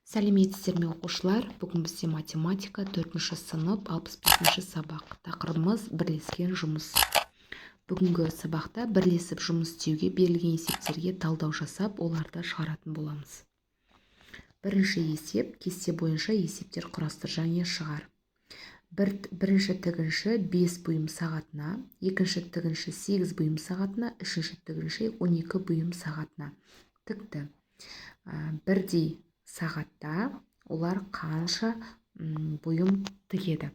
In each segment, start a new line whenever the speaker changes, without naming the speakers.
Сәлеметсіздер ме оқушылар? Бүгін бізде математика 4-ші сынып 65-ші сабақ. Тақырыбымыз бірлескен жұмыс. Бүгінгі сабақта бірлесіп жұмыс істеуге берілген есептерге талдау жасап, оларды шығаратын боламыз. Бірінші есеп, кесте бойынша есептер құрастыр және шығар. Бірінші тігінші 5 бұйым сағатына, екінші тігінші 8 бұйым сағатына, үшінші тігінші 12 бұйым сағатына тікті. Бірдей сағатта олар қанша бұйым тігеді?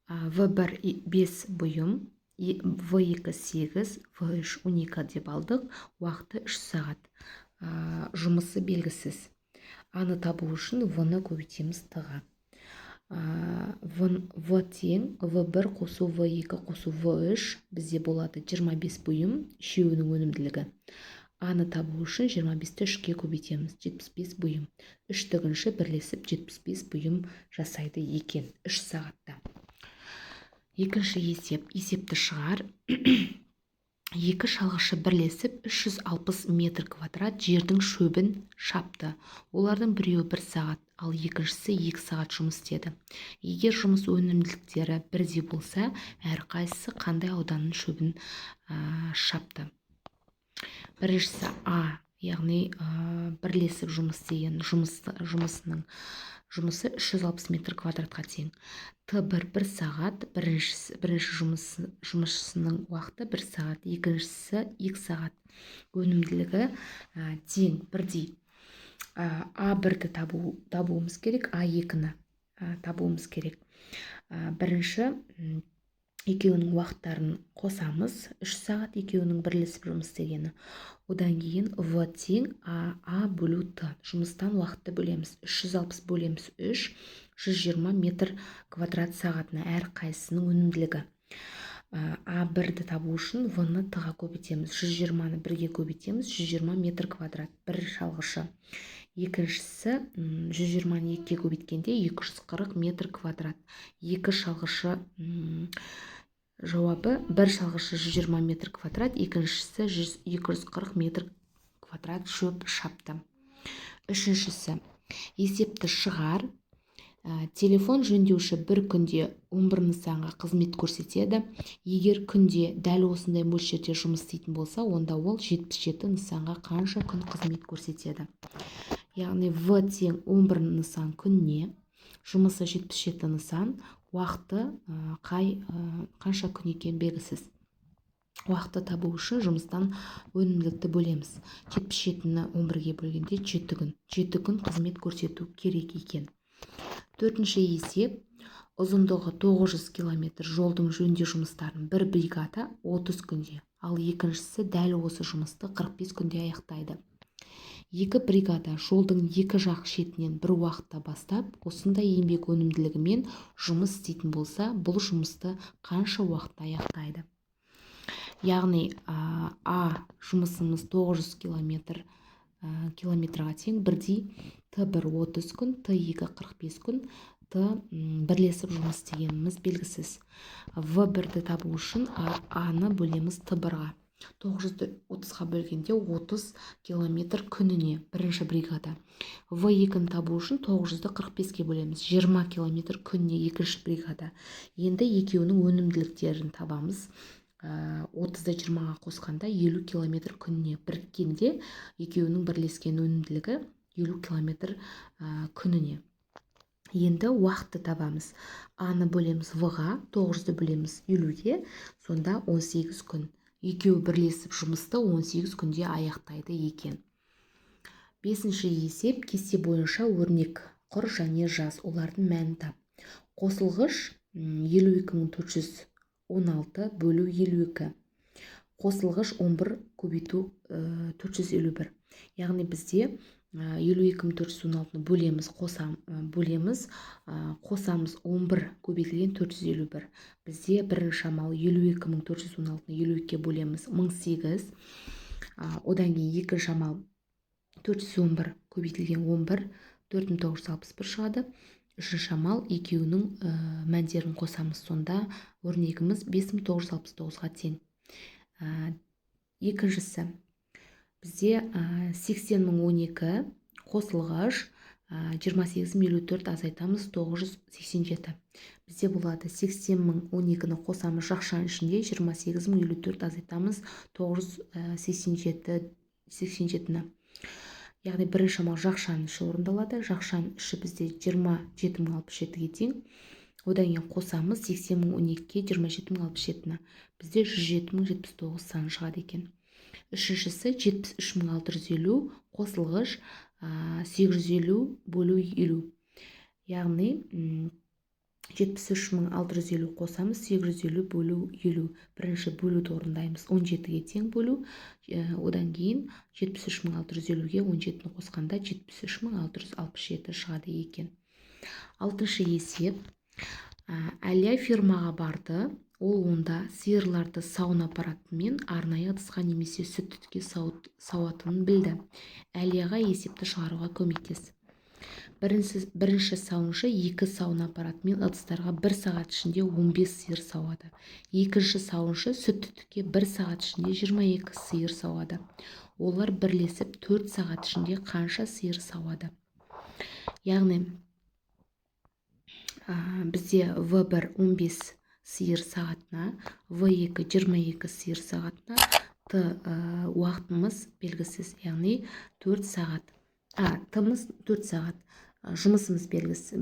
В1 5 бұйым, В2 8, В3 12 деп алдық. Уақыты 3 сағат. Жұмысы белгісіз. Аны табу үшін В-ны көбейтеміз т-ға. В тең В1 қосу В2 қосу В3 бізде болады 25 бұйым, үшеуінің өнімділігі. Аны табу үшін 25-ті 3-ке көбейтеміз, 75 бұйым. 3 тігінші бірлесіп 75 бұйым жасайды екен 3 сағатта. Екінші есеп, есепті шығар. Екі шалғышы бірлесіп 360 метр квадрат жердің шөбін шапты. Олардың біреуі 1 сағат, ал екіншісі 2 сағат жұмыс істеді. Егер жұмыс өнімділіктері бірдей болса, әрқайсысы қандай ауданның шөбін шапты? Біріншісі А, яғни бірлесіп жұмыс деген жұмысының жұмысы 360 метр квадратқа тең. Т1 1 сағат, бірінші жұмысшының уақыты 1 сағат, екіншісі 2 сағат. Өнімділігі тең, бірдей. А1-ді табуымыз керек, А2-ні табуымыз керек. Бірінші екеуінің уақыттарын қосамыз, 3 сағат екеуінің бірлесіп жұмыс істегені. Одан кейін В тең А бөлу Т. Жұмыстан уақытты бөлеміз. 360 бөлеміз 3, 120 метр квадрат сағатына әрқайсының өнімділігі. А1-ді табу үшін В-ны Т-ға көбейтеміз. 120-ны 1-ге көбейтеміз, 120 метр квадрат. Бір шалғышы. Екіншісі 120-ны 2-ге көбейткенде 240 метр квадрат. Екі шалғышы жауабы, бір шалғышы 120 метр квадрат, екіншісі 240 метр квадрат шөп шапты. Үшіншісі, есепті шығар. Телефон жөндеуші бір күнде 11 нысанға қызмет көрсетеді. Егер күнде дәл осындай мөлшерде жұмыс істейтін болса, онда ол 77 нысанға қанша күн қызмет көрсетеді? Яғни В тең 11 нысан күнне, жұмысы 77 нысан, уақыты қанша күн екен белгісіз. Уақытты табу үшін жұмыстан өнімділікті бөлеміз. 77-ні 11-ге бөлгенде 7 күн. 7 күн қызмет көрсету керек екен. Төртінші есеп, ұзындығы 900 км жолдың жөндеу жұмыстарын бір бригада 30 күнде, ал екіншісі дәл осы жұмысты 45 күнде аяқтайды. Екі бригада жолдың екі жақ шетінен бір уақытта бастап, осындай еңбек өнімділігімен жұмыс істейтін болса, бұл жұмысты қанша уақытта аяқтайды? Яғни А жұмысымыз 900 километрға тең, бірдей Т1 30 күн, Т2 45 күн, Т бірлесіп жұмыс істегеніміз белгісіз. В1-ді табу үшін Аны бөлеміз Т1-ға. 900-ді 30-ға бөлгенде 30 километр күніне бірінші бригада. В2-ні табу үшін 900-ді 45-ке бөлеміз. 20 километр күніне екінші бригада. Енді екеуінің өнімділіктерін табамыз. 30-ды 20-ға қосқанда 50 километр күніне, біріккенде екеуінің бірлескен өнімділігі 50 километр күніне. Енді уақытты табамыз. Аны бөлеміз В-ға, 900-ді бөлеміз 50-ге, сонда 18 күн. Екеуі бірлесіп жұмысты 18 күнде аяқтайды екен. Бесінші есеп, кесте бойынша өрнек құр және жаз, олардың мәнін тап. Қосылғыш 52416 бөлу 52. Қосылғыш 11 көбейту 451. Яғни бізде 52416-ны бөлеміз, қосамыз 11 көбейтілген 451. Бізде бірінші амал 52416-ны 52-ке бөлеміз 1008. Одан кейін екінші амал 411 көбейтілген 11, 4961 шығады. Үшінші амал екеуінің мәндерін қосамыз, сонда өрнегіміз 5969-ға тең. Екіншісі, бізде 80 012 қосылғыш 28,54 азайтамыз 987. Бізде болады 80,012-ні қосамыз жақшаның ішінде 28,54 азайтамыз 987-ні. Яғни бірінші амал жақшаның іші орындалады. Жақшаның іші бізде 27,067-ге тең. Одан кейін қосамыз 80,012-ге 27,067-ні. Бізде 107,079 саны шығады екен. Үшіншісі 73,650 қосылғыш 850 бөлу 50. Яғни 73,650 қосамыз 850 бөлу 50. Бірінші бөлуді орындаймыз. 17-ге тең бөлу. Одан кейін 73,650-ге 17-ні қосқанда 73,667 шығады екен. Алтыншы есеп. Әлия фирмаға барды. Ол онда сиырларды сауын аппаратымен арнайы ыдысқа немесе сүттікке сауатынын білді. Әлияға есепті шығаруға көмектес. Бірінші сауыншы 2 сауын аппаратымен ыдыстарға 1 сағат ішінде 15 сиыр сауады. Екінші сауыншы сүттікке 1 сағат ішінде 22 сиыр сауады. Олар бірлесіп 4 сағат ішінде қанша сиыр сауады? Яғни бізде В1 15 сиыр сағатына, В2 22 сиыр сағатына, уақытымыз белгісіз, яғни 4 сағат. Тымыз 4 сағат. Жұмысымыз белгісіз,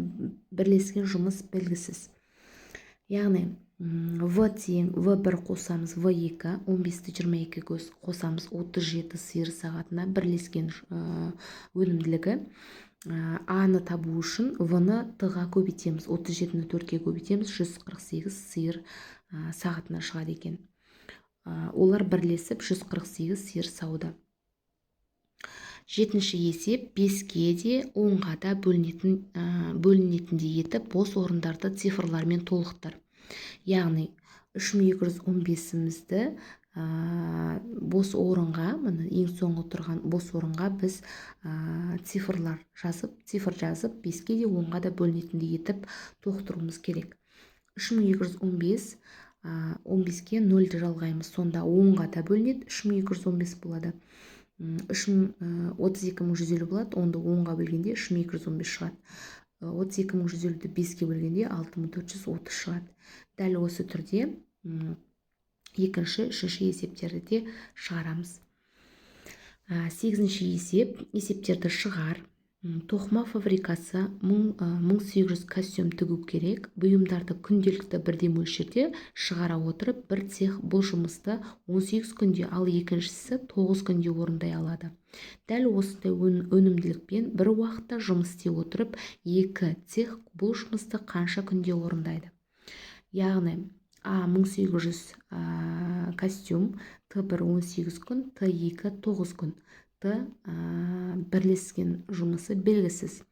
бірлескен жұмыс белгісіз. Яғни В1 қосамыз В2, 15-ті 22-ге қосамыз 37 сиыр сағатына бірлескен өнімділігі. А-ны табу үшін В-ны Т-ға көбейтеміз. 37-ні 4-ге көбейтеміз. 148 сиыр сағатына шығады екен. Олар бірлесіп 148 сиыр сауды. Жетінші есеп 5-ке де 10-ға да бөлінетіндей етіп бос орындарды цифрлармен толықтыр. Яғни 3215-імізді бос орынға, ең соңғы тұрған бос орынға біз цифр жазып 5-ке де 10-ға да бөлінетіндей етіп толықтыруымыз керек. 3215 15-ке 0-ді жалғаймыз. Сонда 10-ға да бөлінеді, 3215 болады. 32,150 болады, онда 10-ға бөлгенде 3215 шығады. 32,150-ді 5-ке бөлгенде 6430 шығады. Дәл осы түрде екінші, үшінші есептерді де шығарамыз. 8-ші есеп, есептерді шығар. Тоқыма фабрикасы 1800 костюм тігу керек. Бұйымдарды күнделікті бірдей мөлшерде шығара отырып, бір цех бұл жұмысты 18 күнде, ал екіншісі 9 күнде орындай алады. Дәл осындай өнімділікпен бір уақытта жұмыс істей отырып, екі цех бұл жұмысты қанша күнде орындайды? Яғни А1800 костюм, Т1 18 күн, Т2 9 күн. Бірлескен жұмысы белгісіз.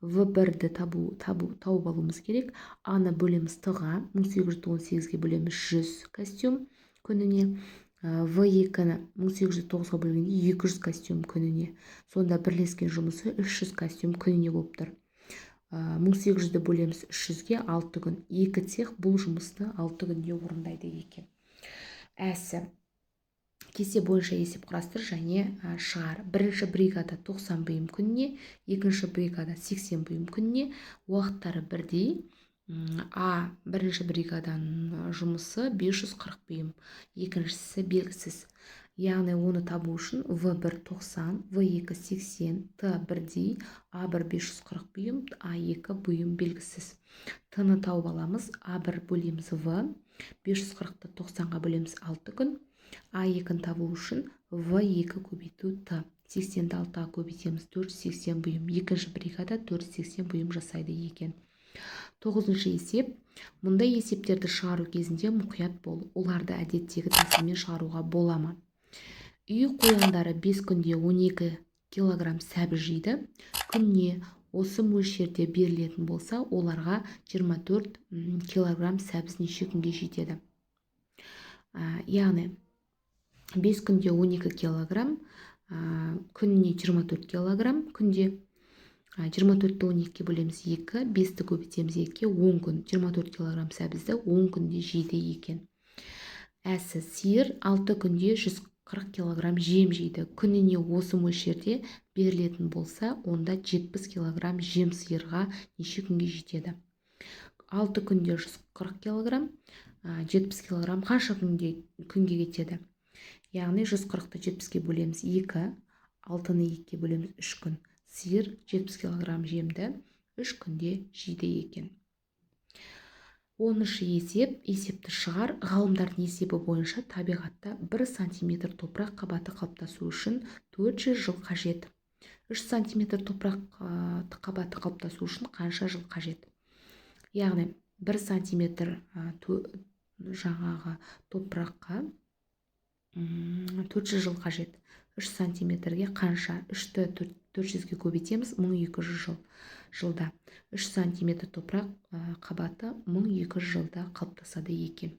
В1-ді тауып алуымыз керек. А-ны бөлеміз Т-ға, 1818-ге бөлеміз 100 костюм күніне. В2-ні 1809-ға бөлгенде 200 костюм күніне. Сонда бірлескен жұмысы 300 костюм күніне болып тұр. 1800-ді бөлеміз 300-ге 6 күн. Екі цех бұл жұмысты 6 күнде орындайды екен. Әсі. Кесе бойынша есеп құрастыр және шығар. Бірінші бригада 90 бұйым күніне, екінші бригада 80 бұйым күніне. Уақыттары бірдей. Бірінші бригаданың жұмысы 540 бұйым, екіншісі белгісіз. Яғни оны табу үшін В1 90, В2 80, Т бірдей, А1 540 бұйым, А2 бұйым белгісіз. Т-ны тауып аламыз. А1 бөлеміз В, 540-ты 90-ға бөлеміз 6 күн. А2-ні табу үшін В2 көбейту Т. 80-ді 6-ға көбейтеміз 480 бұйым. Екінші бригада 480 бұйым жасайды екен. 9-шы есеп. Мұндай есептерді шығару кезінде мұқият бол. Оларды әдеттегі тәсілмен шығаруға бола ма? Үй қояндары 5 күнде 12 килограмм сәбіз жейді. Күнне осы мөлшерде берілетін болса, оларға 24 килограмм сәбіз неше күнге жетеді? Яғни 5 күнде 12 килограмм, күніне 24 килограмм, күнде 24-ті 12-ке бөлеміз 2, 5-ті көбейтеміз 2, 10 күн, 24 килограмм сәбізді 10 күнде жейді екен. Әсі сиыр 6 күнде 40 килограмм жем жейді. Күніне осы мөлшерде берілетін болса, онда 70 килограмм жем сиырға неше күнге жетеді? 6 күнде 140 килограмм, 70 килограмм қанша күнге кетеді? Яғни 140-ты 70-ке бөлеміз 2, 6-ны 2-ке бөлеміз 3 күн. Сиыр 70 килограмм жемді 3 күнде жейді екен. 10-шы есепті шығар. Ғалымдардың есебі бойынша табиғатта 1 сантиметр топырақ қабаты қалыптасу үшін 400 жыл қажет. 3 сантиметр топырақ қабаты қалыптасу үшін қанша жыл қажет? Яғни 1 сантиметр жаңағы топыраққа 400 жыл қажет. 3 сантиметрге қанша? 3-ті 400-ге көбейтеміз, 1200 жылда. 3 сантиметр топырақ қабаты 1200 жылда қалыптасады екен.